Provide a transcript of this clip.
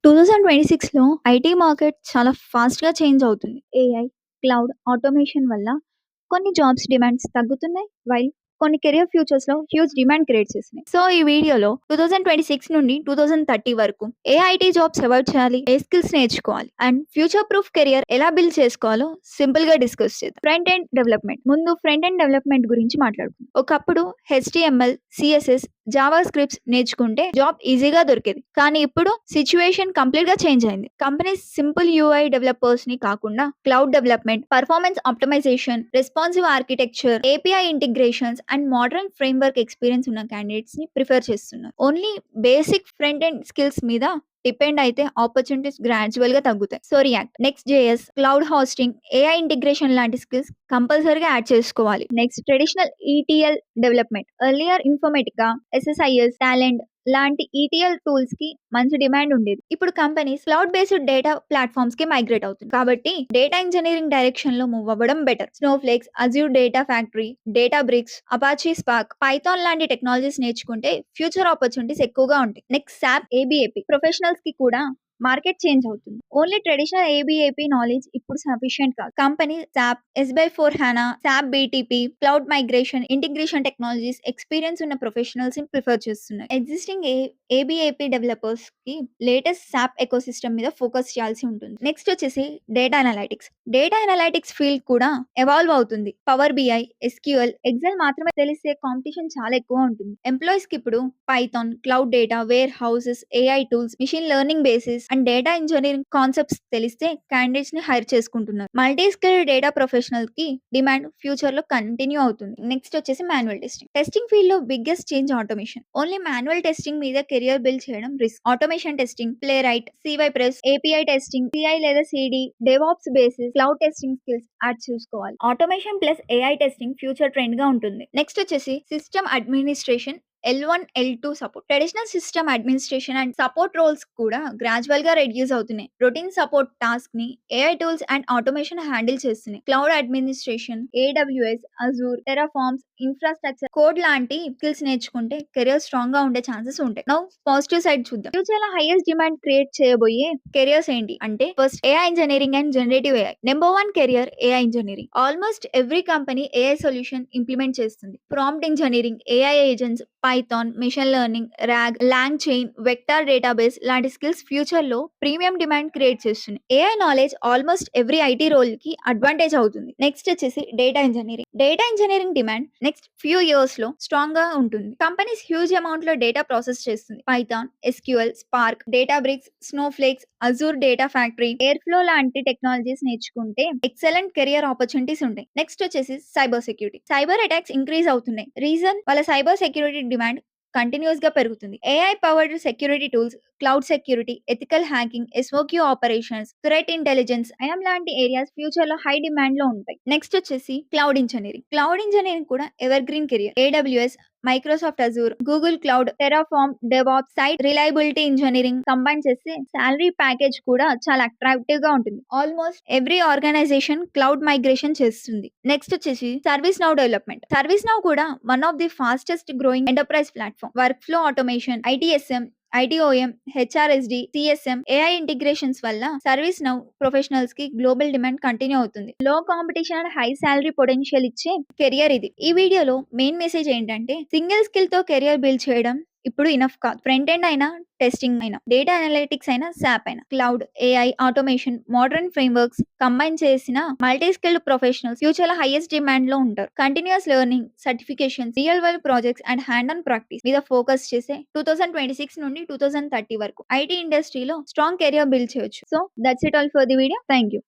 2026లో IT market చాలా ఫాస్ట్‌గా change అవుతుంది. ఏఐ, క్లౌడ్, ఆటోమేషన్ వల్ల కొన్ని జాబ్స్ డిమాండ్స్ తగ్గుతున్నాయి. వైల్ కొన్ని కెరియర్ ఫ్యూచర్స్‌లో హ్యూజ్ డిమాండ్ క్రియేట్ చేసినాయి. సో, ఈ వీడియోలో 2026 నుండి 2030 వరకు ఏ ఐటీ జాబ్స్ అవాయిడ్ చేయాలి? ఏ స్కిల్స్ నేర్చుకోవాలి? అండ్ ఫ్యూచర్ ప్రూఫ్ కెరియర్ ఎలా బిల్డ్ చేసుకోవాలో సింపుల్‌గా డిస్కస్ చేద్దాం. Front end development. ముందు ఫ్రంట్ ఎండ్ డెవలప్‌మెంట్ గురించి మాట్లాడుకుందాం. ఒకప్పుడు హెచ్‌టీఎంఎల్, సీఎస్ఎస్, జావా స్క్రిప్ట్స్ నేర్చుకుంటే జాబ్ ఈజీగా దొరికేది. కానీ ఇప్పుడు సిచ్యువేషన్ కంప్లీట్ గా చేంజ్ అయింది. కంపెనీస్ సింపుల్ యూఐ డెవలపర్స్ ని కాకుండా cloud development, performance optimisation, responsive architecture, API integrations and modern framework experience ఉన్న క్యాండిడేట్స్ ని ప్రిఫర్ చేస్తున్నారు. Only basic front end skills మీద డిపెండ్ అయితే ఆపర్చునిటీస్ గ్రాడ్యువల్ గా తగ్గుతాయి. So React, Next JS, cloud hosting, AI integration లాంటి స్కిల్స్ కంపల్సరీగా add చేసుకోవాలి. Next traditional ETL development. Earlier Informatica, SSIS, Talent లాంటి ఈటీఎల్ టూల్స్ కి మంచి డిమాండ్ ఉండేది. ఇప్పుడు companies cloud based data platforms కి మైగ్రేట్ అవుతుంది. కాబట్టి డేటా ఇంజనీరింగ్ డైరెక్షన్ లో మూవ్ అవ్వడం better. Snowflakes, Azure Data Factory, Databricks, Apache Spark, Python లాంటి టెక్నాలజీస్ నేర్చుకుంటే ఫ్యూచర్ ఆపర్చునిటీస్ ఎక్కువగా ఉంటాయి. నెక్స్ట్ సాప్ ఏబిఏపి ప్రొఫెషనల్స్ కి కూడా మార్కెట్ చేంజ్ అవుతుంది. ఓన్లీ ట్రెడిషనల్ ఏబిఏపి నాలెడ్జ్ ఇప్పుడు సఫిషియెంట్ కాదు. కంపెనీ సాప్, ఎస్4 HANA, SAP BTP, cloud migration, integration technologies experience ఉన్న ప్రొఫెషనల్స్ ని ప్రిఫర్ చేస్తున్నాయి. ఎగ్జిస్టింగ్ ఏబిఏపి డెవలపర్స్ కి లేటెస్ట్ సాప్ ఎకోసిస్టమ్ మీద ఫోకస్ చేయాల్సి ఉంటుంది. నెక్స్ట్ వచ్చేసి data analytics. Data analytics field కూడా ఎవాల్వ్ అవుతుంది. పవర్ బిఐ, ఎస్క్యూఎల్, ఎక్సెల్ మాత్రమే తెలిసే కాంపిటీషన్ చాలా ఎక్కువ ఉంటుంది. ఎంప్లాయీస్ కి ఇప్పుడు Python, cloud data, warehouses, AI tools, machine learning basics and data engineering concepts తెలిస్తే క్యాండిడేట్స్ ని హైర్ చేసుకుంటున్నారు. మల్టీ స్కిల్ డేటా ప్రొఫెషనల్ కి డిమాండ్ ఫ్యూచర్ లో కంటిన్యూ అవుతుంది. నెక్స్ట్ వచ్చేసి మాన్యువల్ టెస్టింగ్. టెస్టింగ్ ఫీల్డ్ లో biggest change automation. Only manual testing మీద career build చేయడం risk. Automation testing, Playwright, Cypress, API testing, CI లేదా CD, DevOps basis, cloud testing skills add చూసుకోవాలి. Automation plus AI testing future trend గా ఉంటుంది. Next వచ్చేసి system administration, L1, L2 support. Traditional system administration and support roles కూడా gradual గా reduce అవుతున్నాయి. Routine support task ని AI tools and automation handle చేస్తున్నాయి. Cloud administration, AWS, Azure, Terraforms, infrastructure, code లాంటి skills నేర్చుకుంటే కెరియర్ స్ట్రాంగ్ గా ఉండే chances ఉంటాయి. నౌ పాజిటివ్ సైడ్ చూద్దాం. ఫ్యూచర్ లో హైయెస్ట్ డిమాండ్ క్రియేట్ చేయబోయే కెరియర్స్ ఏంటి అంటే, first AI engineering and generative AI. Number 1 career AI engineering. Almost every company AI solution implement చేస్తుంది. Prompt engineering, AI agents, Python, machine learning, RAG, LangChain, vector database లాంటి skills future లో premium demand create చేస్తుంది. AI knowledge almost every IT role కి advantage అవుతుంది. Next వచ్చేసి data engineering. Data engineering demand next few years లో strong గా ఉంటుంది. Companies huge amount లో డేటా ప్రాసెస్ చేస్తుంది. Python, SQL, Spark, Databricks, Snowflakes, Azure data factory, Airflow లాంటి technologies నేర్చుకుంటే ఎక్సలెంట్ కెరియర్ ఆపర్చునిటీస్ ఉంటాయి. నెక్స్ట్ వచ్చేసి cyber security. Cyber attacks increase అవుతున్నాయి. రీజన్ వాళ్ళ సైబర్ సెక్యూరిటీ డిమాండ్ కంటిన్యూస్ గా పెరుగుతుంది. AI powered security tools, cloud security, ethical hacking, SOQ operations, threat intelligence, IM లాంటి areas future లో హై డిమాండ్ లో ఉంటాయి. నెక్స్ట్ వచ్చేసి క్లౌడ్ ఇంజనీరింగ్. క్లౌడ్ ఇంజనీరింగ్ కూడా evergreen career. AWS, Microsoft Azure, Google cloud, Terraform, DevOps, site reliability engineering combine చేస్తే salary package కూడా చాలా attractive గా ఉంటుంది. Almost every organisation cloud migration చేస్తుంది. నెక్స్ట్ వచ్చేసి ServiceNow development. ServiceNow కూడా one of the fastest growing enterprise platform. Workflow automation, ITSM, ITOM, HRSD, CSM, AI integrations వల్ల ServiceNow professionals కి global demand continue అవుతుంది. Low competition and high salary potential ఇచ్చే career ఇది. ఈ వీడియోలో main message ఏంటంటే, single skill తో career build చేయడం ఇప్పుడు ఇనఫ్ కాదు. ఫ్రంట్ ఎండ్ అయినా, టెస్టింగ్ అయినా, డేటా అనలిటిక్స్ అయినా, సాప్ అయినా, cloud, AI, automation, modern frameworks combine చేసిన మల్టీ స్కిల్డ్ ప్రొఫెషనల్స్ ఫ్యూచర్ లో హైయెస్ట్ డిమాండ్ లో ఉంటారు. Continuous learning, certifications, real world projects and hand on practice మీద ఫోకస్ చేసే 2026 నుండి 2030 వరకు ఐటీ ఇండస్ట్రీలో స్ట్రాంగ్ కెరియర్ బిల్డ్ చేయొచ్చు. So that's it all for the video. Thank you.